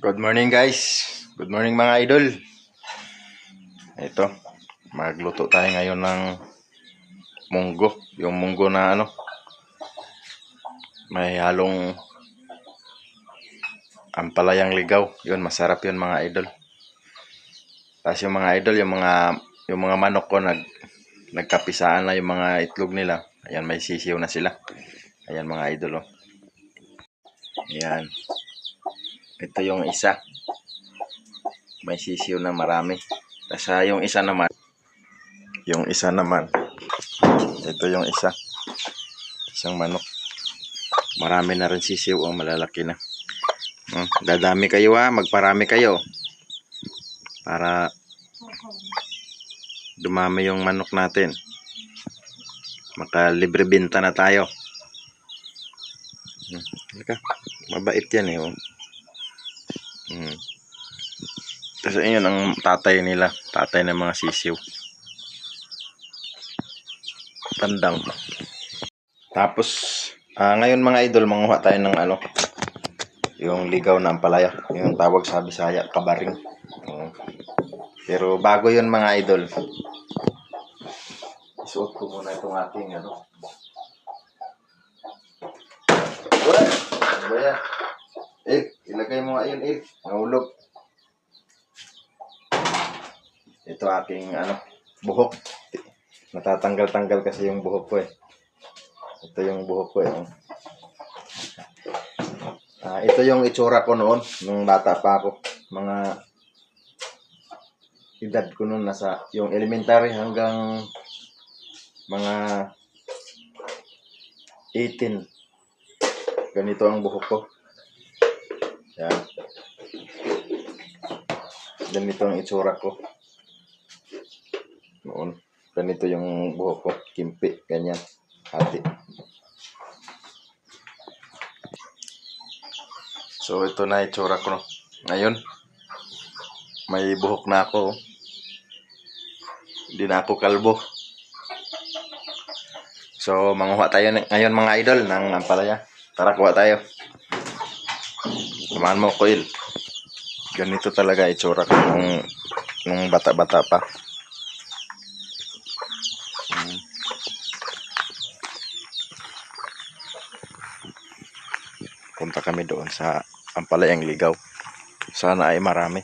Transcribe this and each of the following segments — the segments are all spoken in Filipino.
Good morning guys. Good morning mga idol. Ito, magluto tayo ngayon ng munggo. Yung munggo na may halong ampalayang ligaw. Yun, masarap yun mga idol. Tapos yung mga idol, yung mga manok ko nagkapisaan na yung mga itlog nila. Ayan, may sisiw na sila. Ayan mga idol, oh. Ayan. Ito yung isa. May sisiw na marami. Tapos yung isa naman, ito yung isang manok. Marami na rin sisiw, oh, malalaki na. Dadami kayo magparami kayo para dumami yung manok natin. Makalibre benta na tayo. Mabait yan eh, oh. Kasi yun ang tatay nila, tatay ng mga sisiw. Tandang. Tapos ngayon mga idol, manguha tayo ng yung ligaw na ampalaya, yung tawag sa Bisaya, kabaring. Pero bago yun mga idol, isuot ko muna itong aking Baya. Ilagay mo nga yun, nahulog. Ito aking buhok. Natatanggal-tanggal kasi yung buhok ko eh. Ito yung buhok ko eh. Ito yung itsura ko noon, nung bata pa ako. Mga edad ko noon nasa yung elementary hanggang mga 18. Ganito ang buhok ko. Yan. Ganito ang itsura ko noon. Ganito yung buhok ko. Kimpi. Ganyan. Hati. So ito na itsura ko. Ngayon, may buhok na ako. Hindi na ako kalbo. So manguha tayo ngayon mga idol ng ampalaya. Tara, kuha tayo. Samahan mo ko, Il. Ganito talaga itsura ko nung bata-bata pa. Punta kami doon sa ampalayang ligaw. Sana ay marami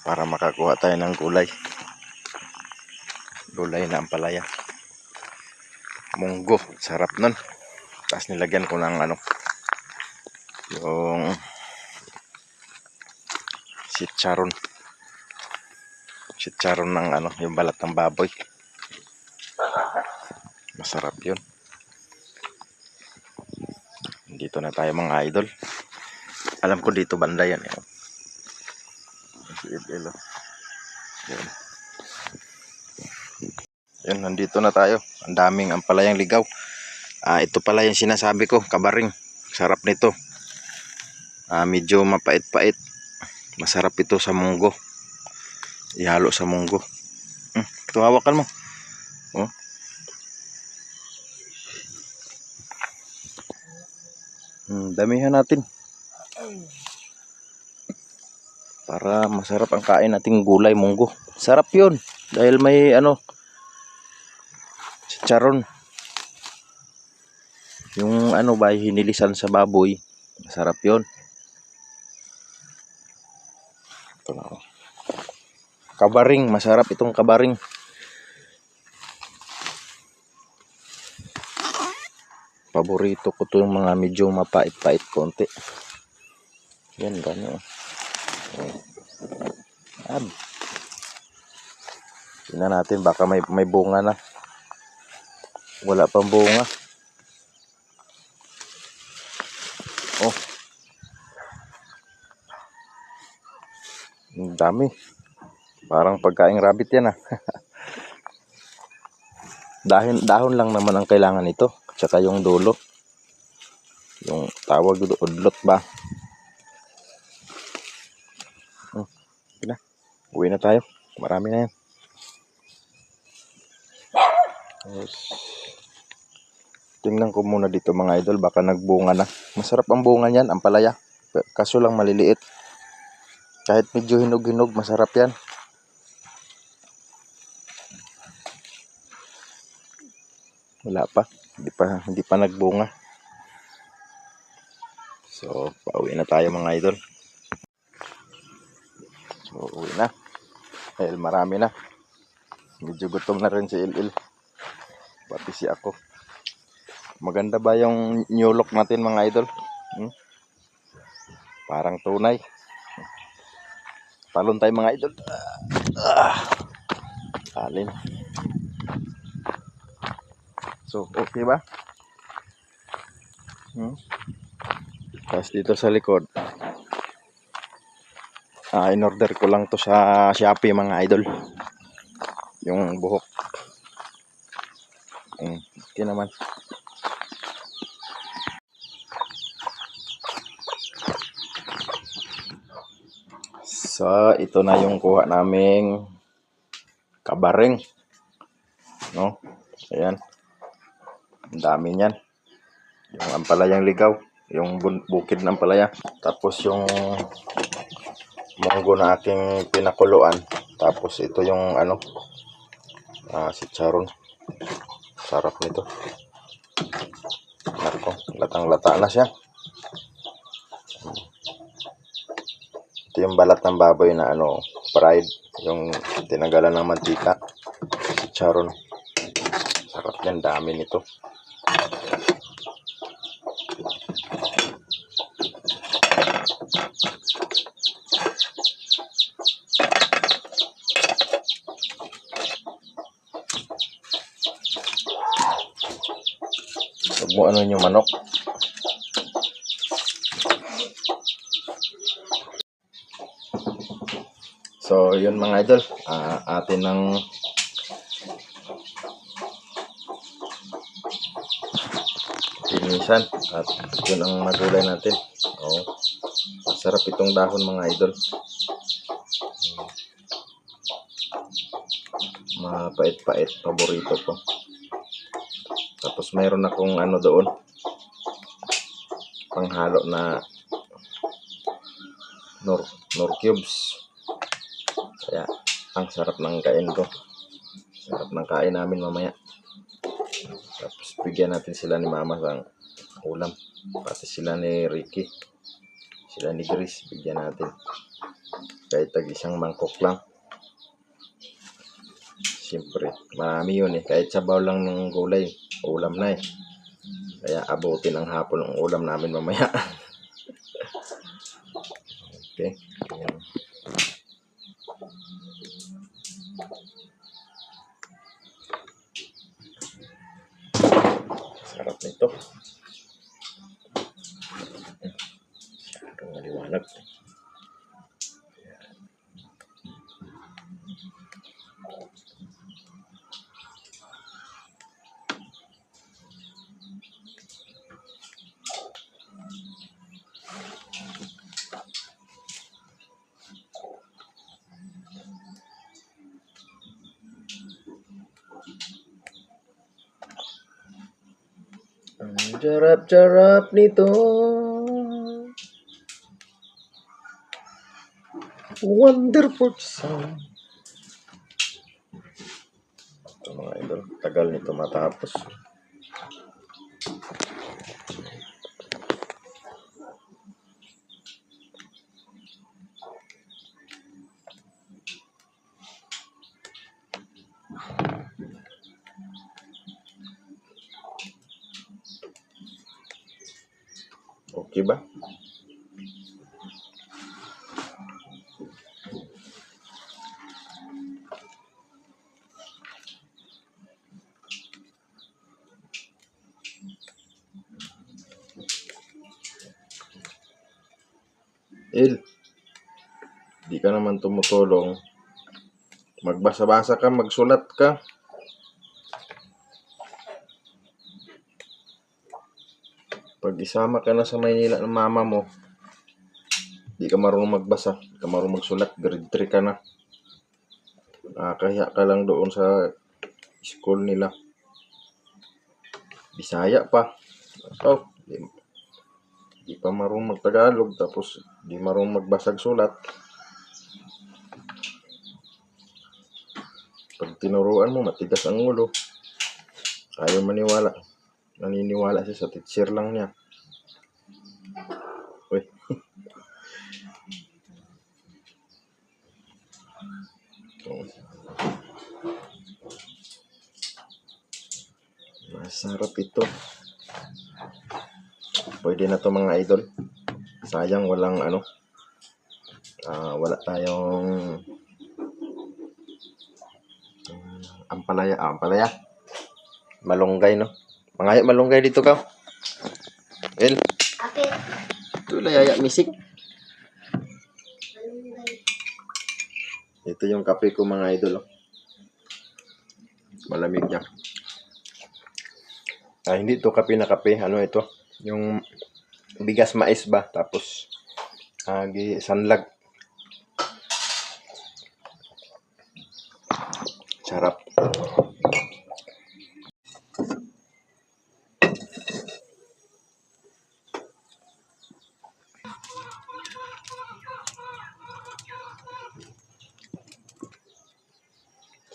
para makakuha tayo ng gulay na ampalaya. Munggo, sarap nun. Tapos nilagyan ko ng yung sitcharon ng yung balat ng baboy. Masarap yun. Dito na tayo mga idol. Alam ko dito banda yan. Yan, nandito na tayo. Ang daming ampalayang ligaw. Ito pala yung sinasabi ko, kabaring. Sarap nito. Medyo mapait-pait. Masarap ito sa munggo. Ihalo sa munggo. Ito, hawakan mo. Oh. Damihan natin. Para masarap ang kain nating gulay munggo. Sarap yun. Dahil may chicharon. Yung hinilisan sa baboy. Masarap yun. Ito na. Kabaring. Masarap itong kabaring. Paborito ko to yung mga medyo mapait-pait konti. Yan, gano'n. Tingnan natin, baka may bunga na. Wala pang bunga. Oh. Ang dami. Parang pagkaing rabbit yan Dahon lang naman ang kailangan nito. Tsaka yung dulo. Yung tawag dito, udlot ba? Uwi na tayo. Marami na yan. Tingnan ko muna dito mga idol. Baka nagbunga na. Masarap ang bunga niyan, ampalaya. Kaso lang maliliit. Kahit medyo hinog-hinog, masarap yan. Wala pa. Hindi pa nagbunga. So, pauwi na tayo mga idol. So, uwi na. Dahil marami na. Medyo gutom na rin si Il. Pati si ako. Maganda ba yung new look natin mga idol? Parang tunay. Talon tayo mga idol. Alin. So, okay ba? Tapos dito sa likod. In-order ko lang to sa Shopee mga idol. Yung buhok. Okay naman. So, ito na yung kuha naming kabareng. No? Ayan. Ang dami niyan. Yung ampalayang ligaw. Yung bukid ng ampalaya. Tapos yung munggo na aking pinakuluan. Tapos ito yung si Charon. Sarap nito. Nako, latang-lata na siya. Ito yung balat ng baboy na fried, yung tinanggalan ng mantika. Si Charon. Sarap yan, dami nito. Huwag mo yung manok. So, yun mga idol. Atin ng linisan. At yun ang magulay natin. Masarap itong dahon mga idol. Mapait-pait. Paborito ko. Tapos mayroon akong doon. Panghalo na nor cubes. Kaya ang sarap ng kain ko. Sarap ng kain namin mamaya. Tapos bigyan natin sila ni Mama ng ulam. Pati sila ni Ricky. Sila ni Grace. Bigyan natin. Kahit tag-isang mangkok lang. Siyempre, marami yun Kahit sabaw lang ng gulay, ulam na Kaya abutin ang hapon ang ulam namin mamaya. Okay. Ayan. Sarap nito. Masyadong maliwanag. Ang jarap-jarap nito. Wonderful sound. Ito mga idol, tagal nito matapos. Okay ba? Di ka naman tumutulong. Magbasa-basa ka, magsulat ka. Pag isama ka na sa Maynila ng mama mo, di ka marunong magbasa, di ka marunong magsulat, grade 3 ka na. Nakakahiya ka lang doon sa school nila. Bisaya pa. So, di pa marunong mag-Tagalog, tapos di marunong magbasag sulat. Pag tinuruan mo, matigas ang ulo. Ayaw maniwala. Naniniwala siya sa teacher lang niya. Uy. Masarap ito. Pwede na to mga idol. Sayang walang wala tayong ampalaya. Malunggay, no? Mga malunggay dito ka. El. Apit. Tulay misik. Malunggay. Ito yung kape ko mga idol. Oh. Malamig niya. Hindi to kape na kape. Ano ito? Yung bigas mais ba? Tapos sanlag. Sarap.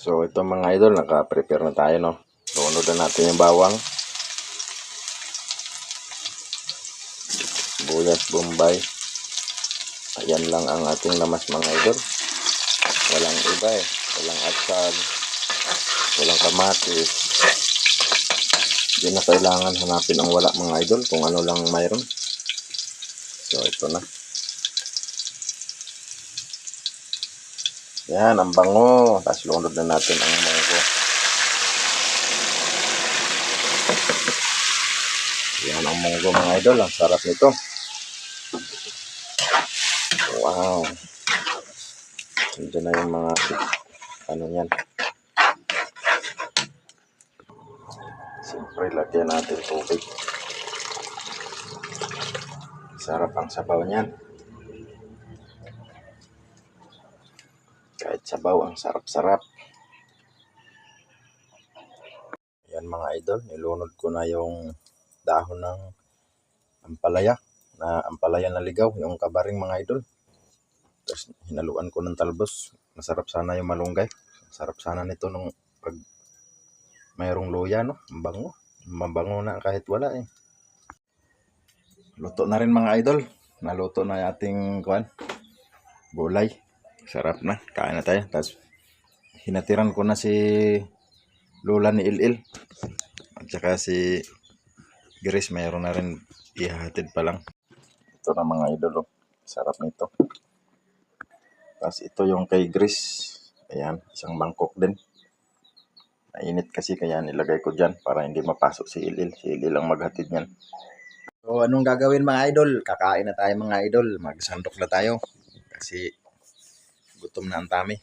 So ito mga idol, naka-prepare na tayo, no? Tunod na natin yung bawang. Buyas, bombay. Ayan lang ang ating lamas mga idol. Walang iba eh. Walang atsal. Walang kamatis. Hindi na kailangan hanapin ang wala mga idol kung ano lang mayroon. So ito na. Yan, ang bango. Tapos lunod na natin ang munggo. Yan ang munggo mga idol. Ang sarap nito. Wow. Diyan na yung mga yan. Siyempre, lagyan natin tubig. Sarap ang sabaw niyan. Kahit sabaw, ang sarap-sarap. Yan mga idol, nilunod ko na yung dahon ng ampalaya na ligaw, yung kabaring mga idol. Tapos hinaluan ko ng talbos. Masarap sana yung malunggay. Masarap sana nito nung pag mayroong luya, no? Mabango. Mabango na kahit wala eh. Luto na rin mga idol. Naluto na yung ating gulay. Sarap na. Kain na tayo. Tapos hinatiran ko na si Lola ni Ilil. At saka si Grace, mayroon na rin ihahatid pa lang. Ito na mga idol. Sarap nito. Tapos ito yung kay Grace. Ayan, isang mangkok din. Mainit kasi kaya nilagay ko dyan para hindi mapasok si Ilil. Si Ilil ang maghatid niyan. So anong gagawin mga idol? Kakain na tayo mga idol. Magsandok na tayo. Kasi gutom na ang tami.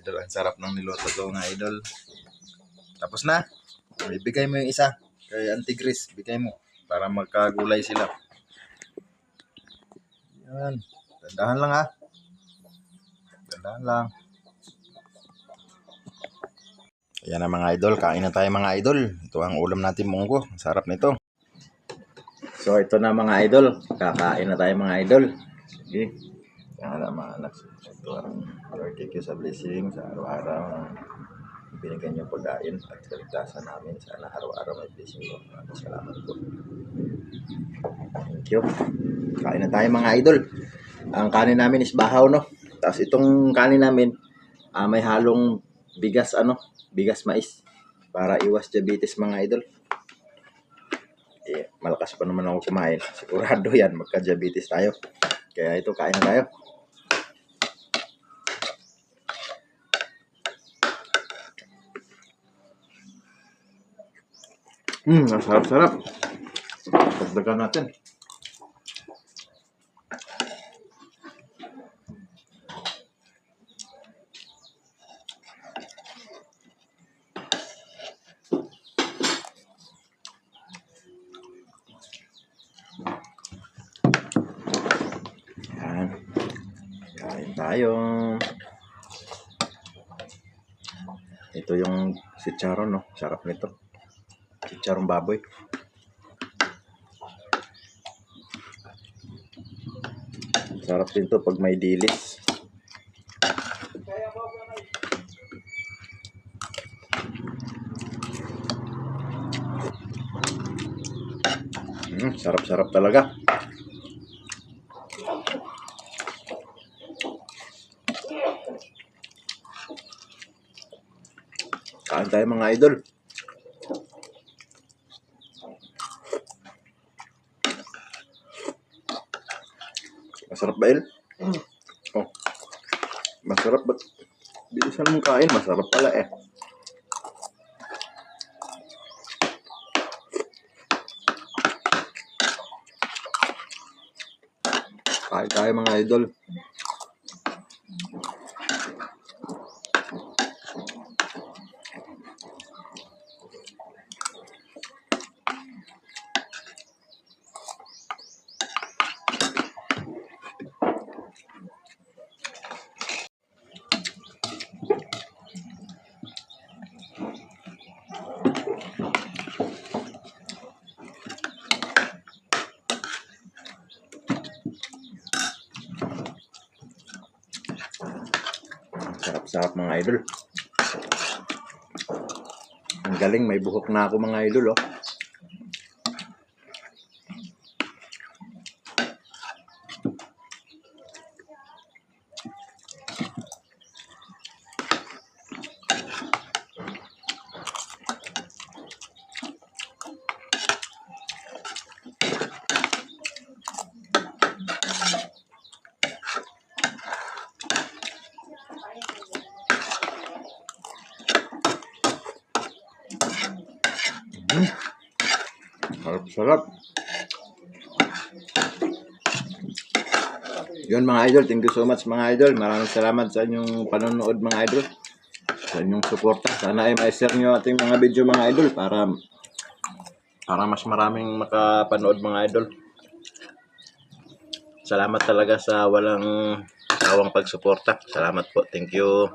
Idol, ang sarap ng niluto ko mga idol. Tapos na. Ibigay mo yung isa kay Auntie Grace. Bigay mo para magkagulay sila. Yan. Dandahan lang ha. Dandahan lang. Ayan na mga idol. Kain na tayo mga idol. Ito ang ulam natin munggo. Ang sarap nito. So ito na mga idol. Kakain na tayo mga idol. Sige. Yan na mga anak. Ito ang Lord, thank you sa blessing sa araw-araw. Binigyan niyo pagkain at kaligtasan namin. Sana araw-araw may blessing ko. Salamat po. Thank you. Kain na tayo mga idol. Ang kanin namin is bahaw, no? Tapos itong kanin namin, may halong bigas, bigas mais. Para iwas diabetes mga idol. Malakas pa naman ako kumain. Sigurado yan, magka-diabetes tayo. Kaya ito, kain na tayo. Ang sarap-sarap. Pagdagan natin. Yan. Kain tayo. Ito yung chicharon, no? Sarap nito. Chicharong baboy. Sarap din to pag may dilis. Sarap-sarap talaga. Kain tayo mga idol. Masarap ba, El? Oh, masarap ba? Bilisan mong kain, masarap pala eh. Kain tayo mga idol. Sarap-sarap mga idol. Ang galing, may buhok na ako mga idol, oh. Sarap-sarap. Yun mga idol, thank you so much mga idol. Maraming salamat sa inyong panonood mga idol. Sa inyong suporta. Sana ay ma-share nyo ating mga video mga idol para mas maraming makapanood mga idol. Salamat talaga sa walang sawang pagsuporta. Salamat po. Thank you.